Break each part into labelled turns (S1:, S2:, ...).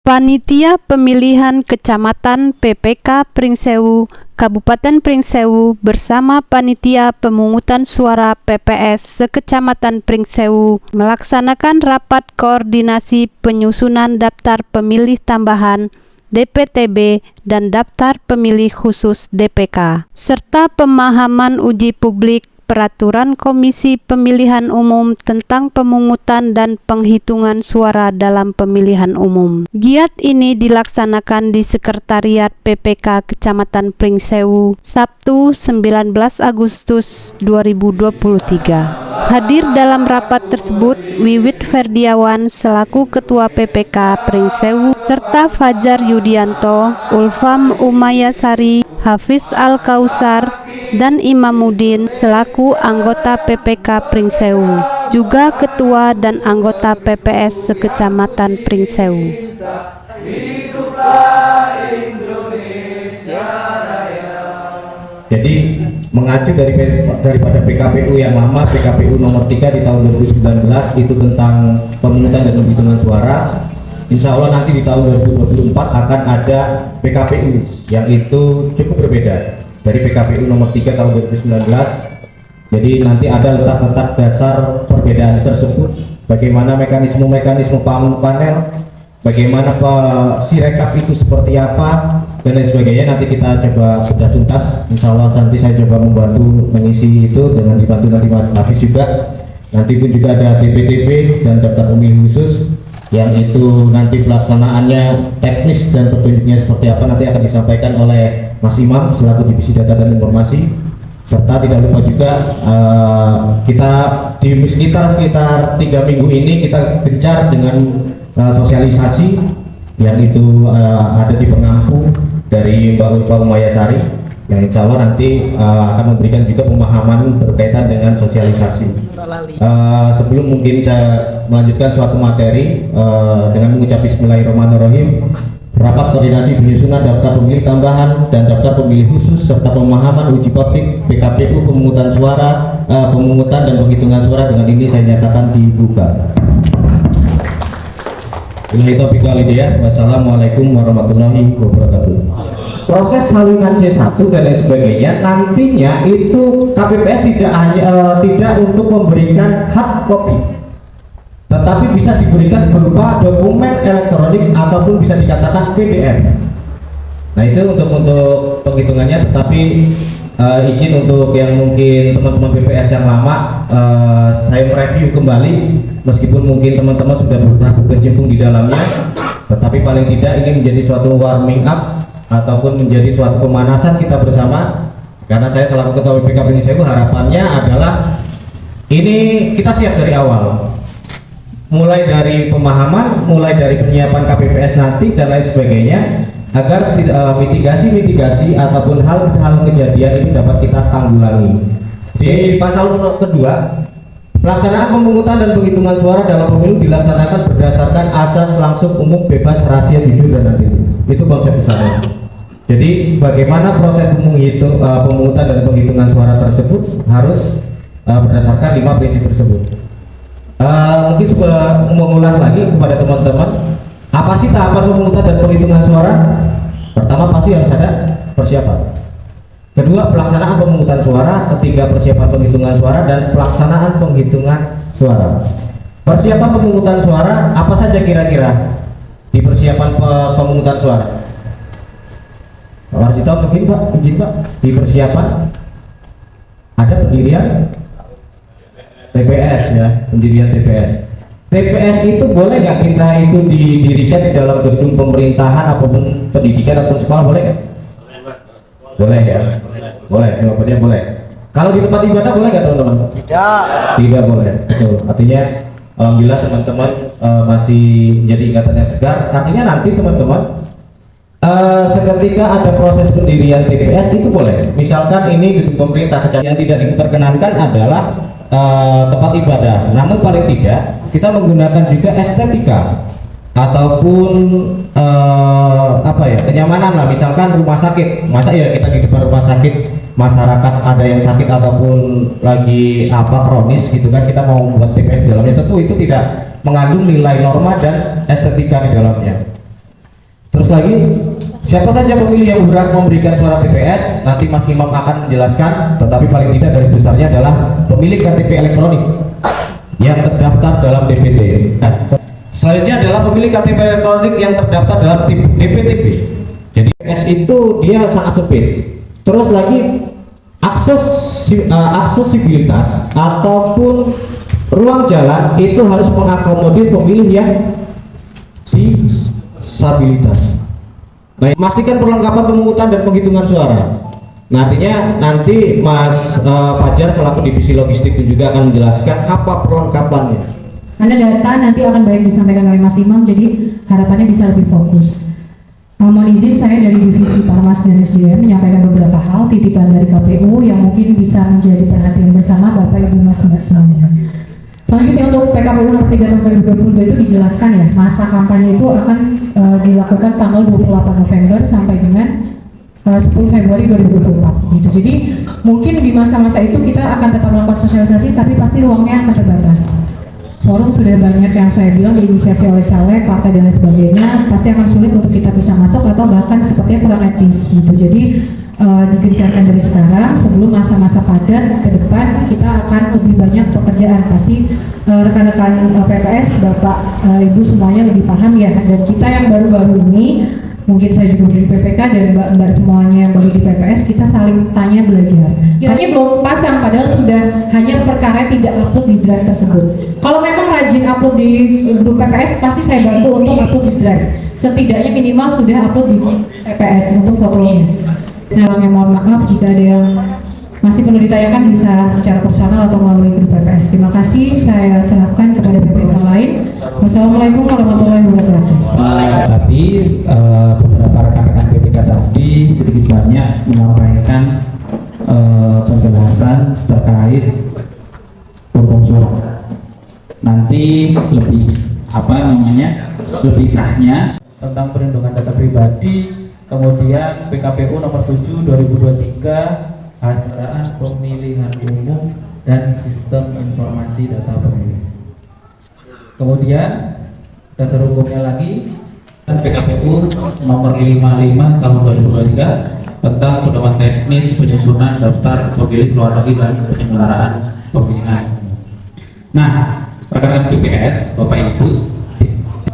S1: Panitia Pemilihan Kecamatan PPK Pringsewu, Kabupaten Pringsewu bersama Panitia Pemungutan Suara PPS Sekecamatan Pringsewu melaksanakan rapat koordinasi penyusunan daftar pemilih tambahan DPTB dan daftar pemilih khusus DPK, serta pemahaman uji publik Peraturan Komisi Pemilihan Umum tentang pemungutan dan penghitungan suara dalam pemilihan umum. Giat ini dilaksanakan di Sekretariat PPK Kecamatan Pringsewu, Sabtu 19 Agustus 2023. Hadir dalam rapat tersebut Wiwit Ferdiawan selaku Ketua PPK Pringsewu serta Fajar Yudianto, Ulfam Umayasari, Hafiz Al-Kausar, dan Imamuddin selaku anggota PPK Pringsewu, juga ketua dan anggota PPS Sekecamatan Pringsewu.
S2: Jadi mengacu daripada PKPU yang lama, PKPU nomor 3 di tahun 2019 itu tentang pemungutan dan penghitungan suara. Insya Allah nanti di tahun 2024 akan ada PKPU yang itu cukup berbeda dari PKPU nomor 3 tahun 2019. Jadi nanti ada letak-letak dasar perbedaan tersebut, bagaimana mekanisme panel, bagaimana sirekap itu seperti apa, dan lain sebagainya. Nanti kita coba bedah tuntas. Insya Allah nanti saya coba membantu mengisi itu dengan dibantu nanti Mas Hafiz juga. Nanti pun juga ada DPTB dan daftar pemilih khusus, yang itu nanti pelaksanaannya teknis dan petunjuknya seperti apa nanti akan disampaikan oleh Mas Imam selaku Divisi Data dan Informasi. Serta tidak lupa juga kita di sekitar 3 minggu ini kita gencar dengan sosialisasi yang itu ada di pengampu dari Mbak Ulfa Umayasari, yang insya Allah nanti akan memberikan juga pemahaman berkaitan dengan sosialisasi. Sebelum mungkin saya melanjutkan suatu materi dengan mengucap Bismillahirrahmanirrahim, rapat koordinasi penyusunan daftar pemilih tambahan dan daftar pemilih khusus serta pemahaman uji publik PKPU pemungutan suara, pemungutan dan penghitungan suara dengan ini saya nyatakan dibuka. Wassalamualaikum warahmatullahi wabarakatuh. Proses salinan C1 dan lain sebagainya nantinya itu KPPS tidak untuk memberikan hard copy, tetapi bisa diberikan berupa dokumen elektronik ataupun bisa dikatakan PDF. Nah itu untuk penghitungannya, tetapi izin untuk yang mungkin teman-teman PPS yang lama, saya mereview kembali meskipun mungkin teman-teman sudah pernah berkecimpung di dalamnya, tetapi paling tidak ini menjadi suatu warming up ataupun menjadi suatu pemanasan kita bersama. Karena saya selaku Ketua PPK Pringsewu, harapannya adalah ini kita siap dari awal, mulai dari pemahaman, mulai dari penyiapan KPPS nanti dan lain sebagainya, agar mitigasi ataupun hal kejadian itu dapat kita tanggulangi. Di pasal kedua, pelaksanaan pemungutan dan penghitungan suara dalam pemilu dilaksanakan berdasarkan asas langsung, umum, bebas, rahasia, jujur, dan adil. Itu konsep besarnya. Jadi bagaimana proses pemungutan dan penghitungan suara tersebut harus berdasarkan 5 prinsip tersebut. Mungkin mengulas lagi kepada teman-teman, apa sih tahapan pemungutan dan penghitungan suara? Pertama pasti harus ada persiapan. Kedua, pelaksanaan pemungutan suara. Ketiga, persiapan penghitungan suara dan pelaksanaan penghitungan suara. Persiapan pemungutan suara apa saja kira-kira di persiapan pemungutan suara? Pak Warsito mungkin Pak, izin Pak, di persiapan ada pendirian TPS ya, pendirian TPS. TPS itu boleh nggak kita itu didirikan di dalam gedung pemerintahan ataupun pendidikan ataupun sekolah, boleh nggak? Boleh ya? Boleh, jawabannya boleh. Kalau di tempat ibadah boleh nggak teman-teman? Tidak boleh. Betul. Artinya alhamdulillah teman-teman masih menjadi ingatan yang segar. Artinya nanti teman-teman seketika ada proses pendirian TPS itu boleh. Misalkan ini gedung pemerintah, yang tidak diperkenankan adalah tempat ibadah. Namun paling tidak kita menggunakan juga estetika ataupun kenyamanan lah. Misalkan rumah sakit, masa ya kita di depan rumah sakit masyarakat ada yang sakit ataupun lagi kronis gitu kan, kita mau membuat TPS di dalamnya, tentu itu tidak mengandung nilai norma dan estetika di dalamnya. Terus lagi, siapa saja pemilih yang berhak memberikan suara TPS, nanti Mas Imam akan menjelaskan, tetapi paling tidak garis besarnya adalah pemilik KTP elektronik yang terdaftar dalam DPT. Selanjutnya adalah pemilik KTP elektronik yang terdaftar dalam DPTB. Jadi TPS itu dia sangat sempit. Terus lagi, aksesibilitas ataupun ruang jalan itu harus mengakomodir pemilih yang disabilitas. Nah, memastikan perlengkapan pemungutan dan penghitungan suara. Nah, artinya nanti Mas Fajar selaku divisi logistik juga akan menjelaskan apa perlengkapannya.
S3: Karena data nanti akan banyak disampaikan oleh Mas Imam, jadi harapannya bisa lebih fokus. Mohon izin saya dari divisi Parmas dan SDM menyampaikan beberapa hal titipan dari KPU yang mungkin bisa menjadi perhatian bersama Bapak Ibu Mas Mbak semuanya. Selanjutnya untuk PKPU nomor 3 tahun 2022 itu dijelaskan ya, masa kampanye itu akan dilakukan tanggal 28 November sampai dengan 10 Februari 2024 gitu. Jadi mungkin di masa-masa itu kita akan tetap melakukan sosialisasi, tapi pasti ruangnya akan terbatas. Forum sudah banyak yang saya bilang diinisiasi oleh caleg, partai dan lain sebagainya, pasti akan sulit untuk kita bisa masuk atau bahkan sepertinya kurang etis gitu. Jadi digencarkan dari sekarang sebelum masa-masa padat ke depan kita akan lebih banyak pekerjaan. Pasti rekan-rekan PPS, Bapak Ibu semuanya lebih paham ya. Dan kita yang baru-baru ini, mungkin saya juga dari PPK dan mbak-mbak semuanya yang baru di PPS, kita saling tanya belajar. Kiranya belum pasang padahal sudah hanya perkara tidak upload di drive tersebut. Kalau memang rajin upload di grup PPS, pasti saya bantu untuk upload di drive. Setidaknya minimal sudah upload di PPS untuk fotonya. Nah, mohon maaf jika ada yang masih perlu ditanyakan bisa secara personal atau melalui grup PPS. Terima kasih, saya serahkan kepada PPK lain. Wassalamualaikum warahmatullahi wabarakatuh.
S4: Tadi beberapa rekan-rekan PPK tadi sedikit banyak menyampaikan penjelasan terkait lumbung suara. Nanti lebih sahnya tentang perlindungan data pribadi, kemudian PKPU nomor 7 2023 hasil pemilihan umum dan sistem informasi data pemilih. Kemudian dasar hukumnya lagi PKPU nomor 55 tahun 2023 tentang pedoman teknis penyusunan daftar pemilih luar negeri dan penyelenggaraan pemilihan. Nah, rekan-rekan PPS, Bapak Ibu,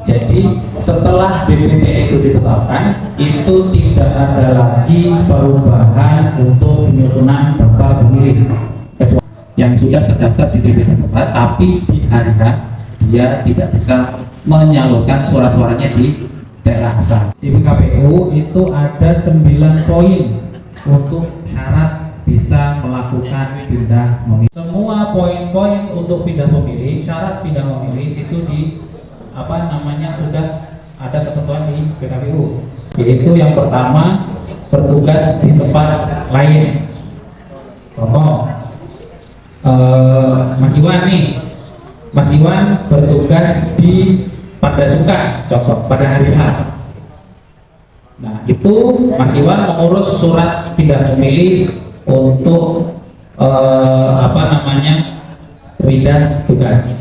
S4: jadi setelah DPT itu ditetapkan, itu tidak ada lagi perubahan untuk penyusunan daftar pemilih yang sudah terdaftar di DPT tempat, tapi di hari H dia tidak bisa menyalurkan suara-suaranya di daerah asal. Di PKPU itu ada 9 poin untuk syarat bisa melakukan pindah memilih. Semua poin-poin untuk pindah memilih, syarat pindah memilih itu sudah ada ketentuan di PKPU. Yaitu yang pertama, bertugas di tempat lain. Contoh, Mas Iwan bertugas di Padasuka, contoh pada hari H. Nah, itu Mas Iwan mengurus surat pindah memilih untuk pindah tugas.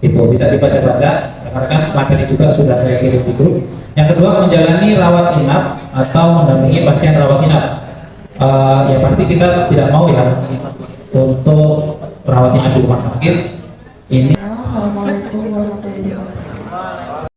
S4: Itu bisa dibaca-baca, rekan-rekan materi juga sudah saya kirim di grup. Yang kedua, menjalani rawat inap atau mendampingi pasien rawat inap. Ya pasti kita tidak mau ya untuk rawat inap di rumah sakit ini.
S3: Assalamualaikum warahmatullahi wabarakatuh.